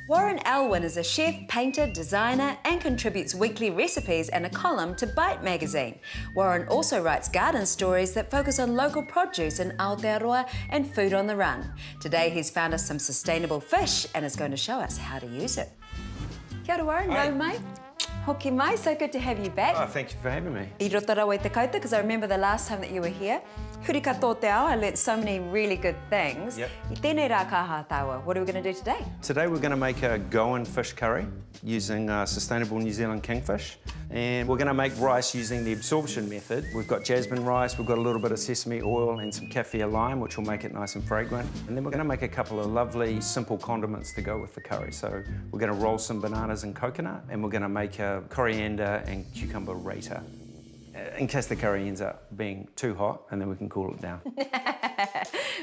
Warren Elwin is a chef, painter, designer and contributes weekly recipes and a column to Bite magazine. Warren also writes garden stories that focus on local produce in Aotearoa and food on the run. Today he's found us some sustainable fish and is going to show us how to use it. Kia ora Warren, nau mai. Hoki mai, so good to have you back. Oh, thank you for having me. I roto rau te kauta, because I remember the last time that you were here. Huri katoa te ao, I learnt so many really good things. Yep. I tēnei rā kaha taua. What are we going to do today? Today we're going to make a Goan Fish Curry using sustainable New Zealand Kingfish. And we're going to make rice using the absorption method. We've got jasmine rice, we've got a little bit of sesame oil and some kaffir lime, which will make it nice and fragrant. And then we're going to make a couple of lovely, simple condiments to go with the curry. So we're going to roll some bananas and coconut, and we're going to make a coriander and cucumber raita, in case the curry ends up being too hot, and then we can cool it down.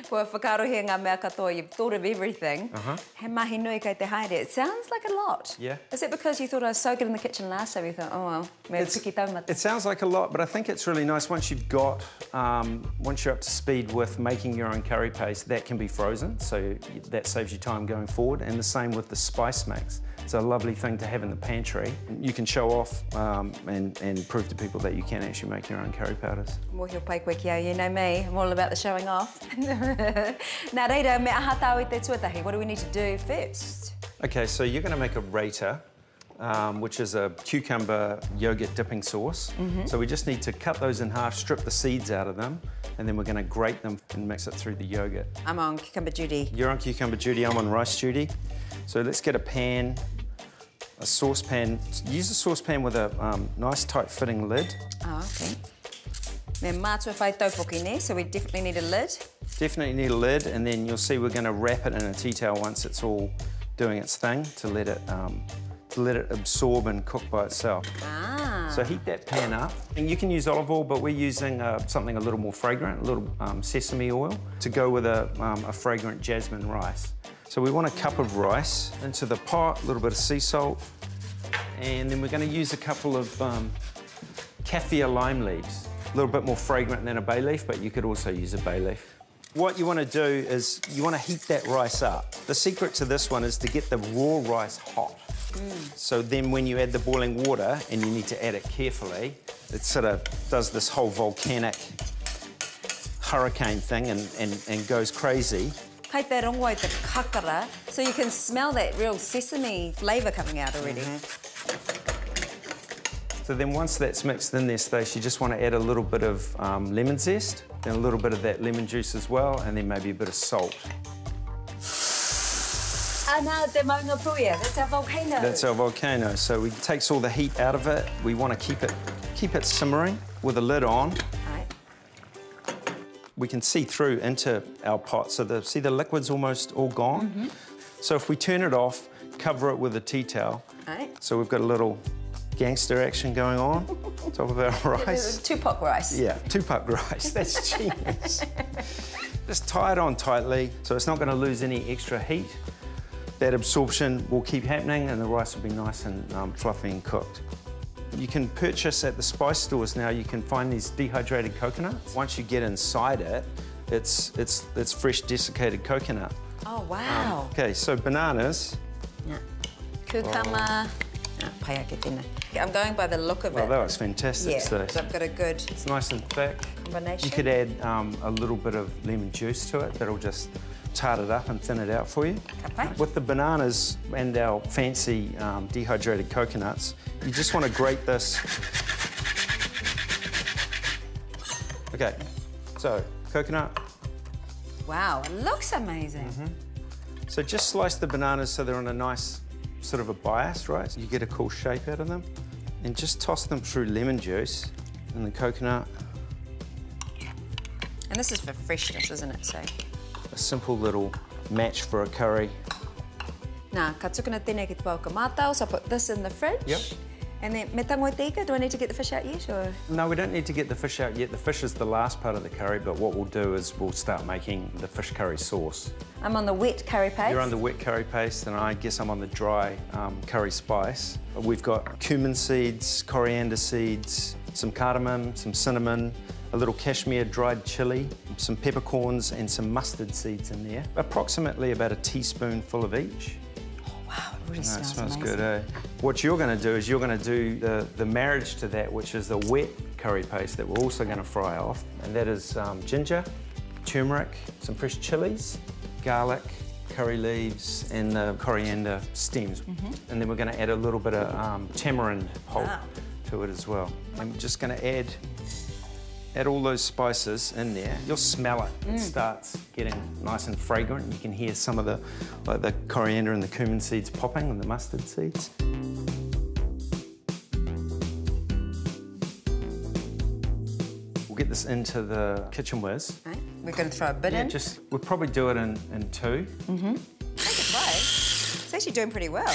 Kua whakarohia ngā mea katoa, you've thought of everything. He mahi nui kei te haere. It sounds like a lot. Yeah. Is it because you thought I was so good in the kitchen last time, you thought, oh well, me piki taumata? It sounds like a lot, but I think it's really nice once you've got, once you're up to speed with making your own curry paste, that can be frozen, so that saves you time going forward. And the same with the spice mix. It's a lovely thing to have in the pantry. You can show off and prove to people that you can actually make your own curry powders. Mōhio pai koe ki au, you know me, I'm all about the showing off. Nā reira, me aha tāu I te tuatahi, what do we need to do first? Okay, so you're going to make a raita, which is a cucumber yogurt dipping sauce. So we just need to cut those in half, strip the seeds out of them, and then we're going to grate them and mix it through the yogurt. I'm on cucumber duty. You're on cucumber duty, I'm on rice duty. So let's get a pan, a saucepan. Use a saucepan with a nice tight fitting lid. Oh, okay. Me mātua whai taupoki ne, so we definitely need a lid. Definitely need a lid, and then you'll see we're going to wrap it in a tea towel once it's all doing its thing to let it absorb and cook by itself. Ah. So heat that pan up, and you can use olive oil, but we're using something a little more fragrant, a little sesame oil to go with a fragrant jasmine rice. So we want a cup of rice into the pot, a little bit of sea salt, and then we're going to use a couple of kaffir lime leaves. A little bit more fragrant than a bay leaf, but you could also use a bay leaf. What you want to do is you want to heat that rice up. The secret to this one is to get the raw rice hot. So then when you add the boiling water, and you need to add it carefully, it sort of does this whole volcanic hurricane thing and goes crazy. Kei te rongo i te kakara, so you can smell that real sesame flavour coming out already. So then once that's mixed in there, Stacey, you just want to add a little bit of lemon zest, then a little bit of that lemon juice as well, and then maybe a bit of salt. Nā te maunga puia, that's our volcano. That's our volcano. So it takes all the heat out of it. We want to keep it simmering with a lid on. Right. We can see through into our pot, so see the liquid's almost all gone. So if we turn it off, cover it with a tea towel. Right. So we've got a little gangster action going on top of our rice. Tupac rice. Yeah, Tupac rice, that's genius. Just tie it on tightly so it's not going to lose any extra heat. That absorption will keep happening and the rice will be nice and fluffy and cooked. You can purchase at the spice stores now, you can find these dehydrated coconuts. Once you get inside it, it's fresh desiccated coconut. Oh, wow. Okay, so bananas. Yeah. Cucumber. Pai ake tēnā. I'm going by the look of it. Oh, that was fantastic. Yeah, So I've got a good it's nice and thick. combination. You could add a little bit of lemon juice to it. That'll just tart it up and thin it out for you. Okay. With the bananas and our fancy dehydrated coconuts, you just want to grate this. Okay, so coconut. Wow, it looks amazing. So just slice the bananas so they're on a nice sort of a bias, right? So you get a cool shape out of them. And just toss them through lemon juice and the coconut. And this is for freshness, isn't it? So. A simple little match for a curry. Nā, ka tukuna tēnei ki te pau ka mātau, so I put this in the fridge. Yep. And then, me tango te ika, do I need to get the fish out yet, or? No, we don't need to get the fish out yet. The fish is the last part of the curry, but what we'll do is we'll start making the fish curry sauce. I'm on the wet curry paste. You're on the wet curry paste, and I guess I'm on the dry curry spice. We've got cumin seeds, coriander seeds, some cardamom, some cinnamon, a little cashmere dried chilli, some peppercorns, and some mustard seeds in there. Approximately about a teaspoonful of each. Oh, wow. Wow, it really No, it smells smells amazing. good, eh? What you're going to do is you're going to do the marriage to that, which is the wet curry paste that we're also going to fry off. And that is ginger, turmeric, some fresh chilies, garlic, curry leaves, and the coriander stems. And then we're going to add a little bit of tamarind pulp to it as well. I'm just going to add all those spices in there. You'll smell it. It starts getting nice and fragrant. You can hear some of the coriander and the cumin seeds popping and the mustard seeds. We'll get this into the kitchen whiz. Right. We're going to throw a bit in. We'll probably do it in two. Take a try. It's actually doing pretty well.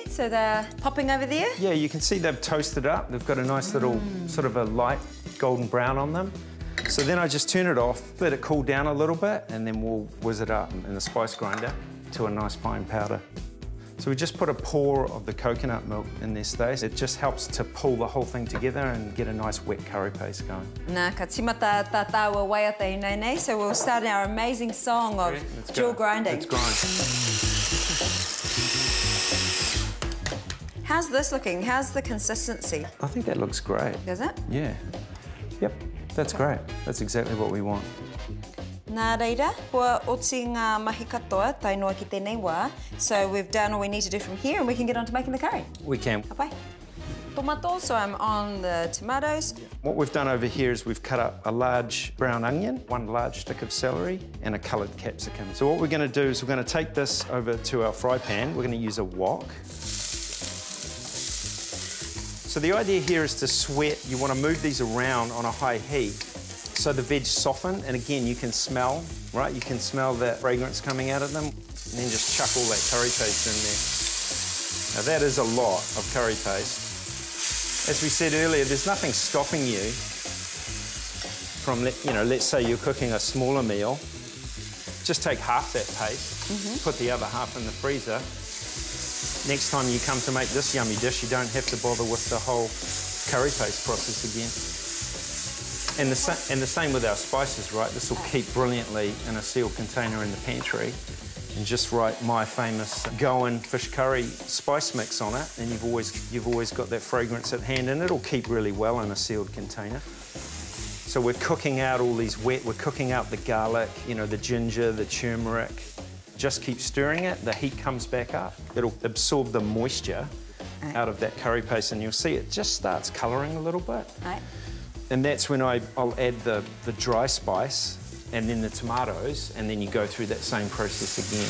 So they're popping over there? Yeah, you can see they've toasted up. They've got a nice little sort of a light golden brown on them. So then I just turn it off, let it cool down a little bit, and then we'll whiz it up in the spice grinder to a nice fine powder. So we just put a pour of the coconut milk in there, Stacey. It just helps to pull the whole thing together and get a nice wet curry paste going. Nā ka timata tā tāua waiata I nei, so we'll start our amazing song of dual grinding. Let's grind. How's this looking? How's the consistency? I think that looks great. Does it? Yeah. Yep, that's great. That's exactly what we want. Nā reira, kua oti ngā mahi katoa, tai noa ki tēnei wā. So we've done all we need to do from here and we can get on to making the curry. We can. Apai. Tomato, so I'm on the tomatoes. What we've done over here is we've cut up a large brown onion, one large stick of celery, and a coloured capsicum. So what we're going to do is we're going to take this over to our fry pan. We're going to use a wok. So the idea here is to sweat. You want to move these around on a high heat so the veg soften, and again you can smell, right? You can smell that fragrance coming out of them, and then just chuck all that curry paste in there. Now that is a lot of curry paste. As we said earlier, there's nothing stopping you from, let's say you're cooking a smaller meal. Just take half that paste, put the other half in the freezer. Next time you come to make this yummy dish, you don't have to bother with the whole curry paste process again. And the same with our spices, right? This will keep brilliantly in a sealed container in the pantry. And just write my famous Goan Fish Curry spice mix on it, and you've always got that fragrance at hand, and it'll keep really well in a sealed container. So we're cooking out all these we're cooking out the garlic, the ginger, the turmeric. Just keep stirring it, the heat comes back up. It'll absorb the moisture out of that curry paste, and you'll see it just starts colouring a little bit. Right. And that's when I'll add the dry spice and then the tomatoes, and then you go through that same process again.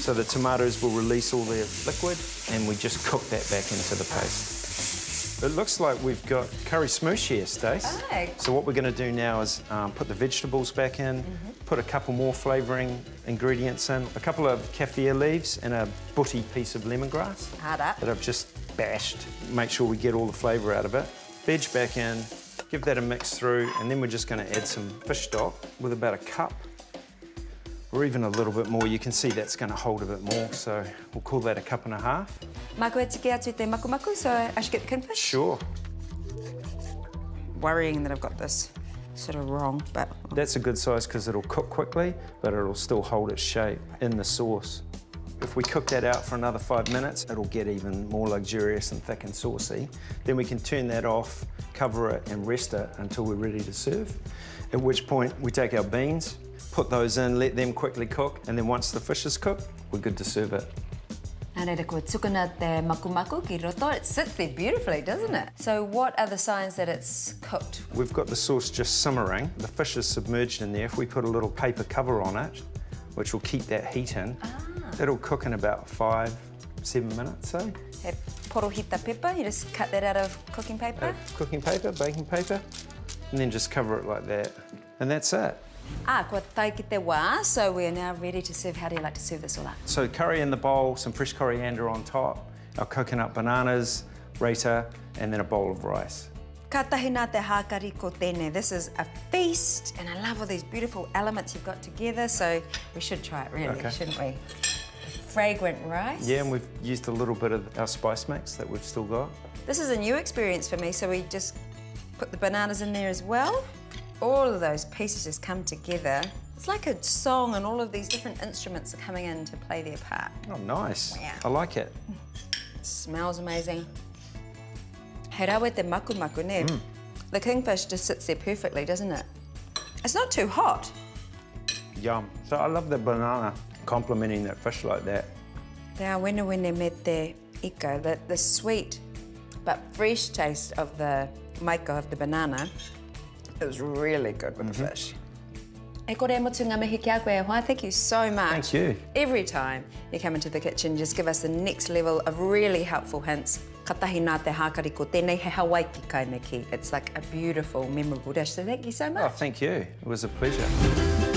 So the tomatoes will release all their liquid, and we just cook that back into the paste. It looks like we've got curry smoosh here, Stace. So what we're going to do now is put the vegetables back in, put a couple more flavouring ingredients in, a couple of kaffir leaves and a butty piece of lemongrass that I've just bashed. Make sure we get all the flavour out of it. Veg back in, give that a mix through, and then we're just going to add some fish stock with about a cup or even a little bit more. You can see that's going to hold a bit more, so we'll call that a cup and a half. Maku e tiki atu te maku maku, so I should get the kingfish? Sure. Worrying that I've got this sort of wrong, but... That's a good size because it'll cook quickly, but it'll still hold its shape in the sauce. If we cook that out for another 5 minutes, it'll get even more luxurious and thick and saucy. Then we can turn that off, cover it and rest it until we're ready to serve. At which point we take our beans, put those in, let them quickly cook, and then once the fish is cooked, we're good to serve it. It sits there beautifully, doesn't it? So what are the signs that it's cooked? We've got the sauce just simmering. The fish is submerged in there. If we put a little paper cover on it, which will keep that heat in, it'll cook in about 5-7 minutes, so. Hey, porohita pepper, you just cut that out of cooking paper? Cooking paper, baking paper, and then just cover it like that. And that's it. Kua tai ki te wā, so we're now ready to serve. How do you like to serve this all up? So curry in the bowl, some fresh coriander on top, our coconut bananas, raita, and then a bowl of rice. Ka tahi nā te hākari ko tēnei. This is a feast, and I love all these beautiful elements you've got together, so we should try it really, shouldn't we? Fragrant rice. Yeah, and we've used a little bit of our spice mix that we've still got. This is a new experience for me, so we just put the bananas in there as well. All of those pieces just come together It's like a song and all of these different instruments are coming in to play their part. Oh, nice. Wow. I like it. It smells amazing. He rawe te maku ne? The kingfish just sits there perfectly, doesn't it? It's not too hot. Yum. So I love the banana complementing that fish like that. Te awene me te iko, the sweet but fresh taste of the maiko of the banana. It was really good with the fish. E kore motu ngā mihi kia koe, Whā, thank you so much. Thank you. Every time you come into the kitchen, just give us the next level of really helpful hints. Ka tahi nā te hākari ko tēnei he Hawaii ki kaineki. It's like a beautiful, memorable dish, so thank you so much. Oh, thank you. It was a pleasure.